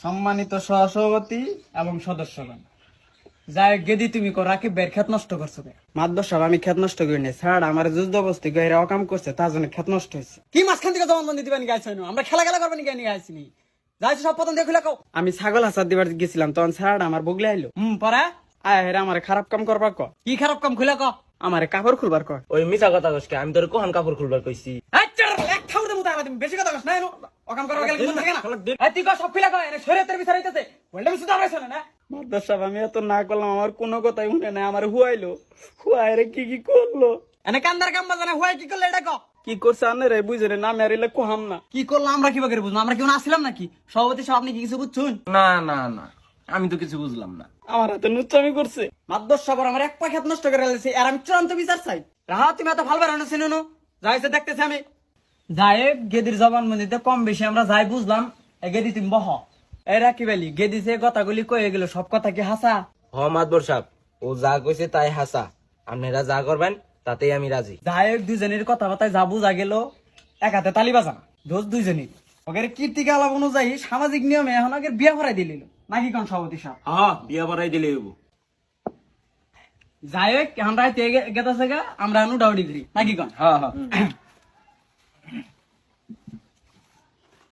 সম্মানিত সহসভাপতি এবং সদস্যগণ, যাই গেদি তুমি কো রাকিব ভাইয়ের খেত নষ্ট করছো। মাদ্দর সাহেব, আমি খেত নষ্ট করি নাই স্যার, আমার যুদ্ধবস্তি গেরা অকাম করছে, তার জন্য খেত নষ্ট হয়েছে। কি মাঝখান থেকে জবানবন্দি দিবেন গাইছ, আমরা খেলা করবেন নিয়ে আসিনি, যাইছো সব প্রথম দেখলে কও। আমি ছাগল হাসার দিবার গেছিলাম, তখন স্যার আমার বগলে আইলো। পরে আয় আমার খারাপ কাম করবার ক। কি খারাপ কাম খুলে ক? আমার কাপড় খুলবার ক। ওই মিছা কথা কসকে, আমি তোর কোহান কাপড় খুলবার কইছি। বেশি কথা কস না, অকাম করবার গেলে মন থাকে না। তুই সব খুলে কয় শরীয়তের বিচার হইতেছে, বললে আমি শুধু আমরা শোনে না। মাদ্দার সাহেব, আমি এত না করলাম, আমার কোনো কথাই শুনে না। আমার হুয়াইলো, হুয়াইরে কি কি করলো, এনে কান্দার কাম বাজানে হুয়াই কি করলো এটা ক। কি করছে আনে রে বুঝে রে, না মেরিলে কোহাম না। কি করলো আমরা কিভাবে করে বুঝবো? আমরা কেউ আসছিলাম নাকি? সভাপতি সাহেব, আপনি কি কিছু বুঝছুন? না না না, আমি তো কিছু বুঝলাম না। আমার হাতে নুচ্চামি করছে। মাদ্দার সাহেব আমার এক পা খেত নষ্ট করে ফেলেছে, আর আমি চূড়ান্ত বিচার চাই। রাহা, তুমি এত ভালো বেড়ানো ছিল না, যাইছে দেখতেছি আমি। যাই গেদির জবানবন্দিতে কম বেশি আমরা যাই বুঝলাম। গেদি তুমি বহ। এই রাকিব আলী, গেদি যে কথাগুলি কয়ে গেল, সব কথা কি হাসা? হ মাতবর সাহেব, ও যা কইছে তাই হাসা। আপনারা যা করবেন তাতেই আমি রাজি। যাই দুজনের কথাবার্তায় যা বুঝা গেল, এক হাতে তালি বাজানা দোষ দুইজনই। ওদের কীর্তিকে আলাপ অনুযায়ী সামাজিক নিয়মে এখন আগে বিয়ে ভরাই দিল নাকি কোন সভাপতি সাহেব? হ্যাঁ, বিয়া পড়াই দিলে হইব। যাই হোক, এখন রাইতে গেতাছে গা, আমরা নুডাউডি করি নাকি কোন? হ্যাঁ হ্যাঁ।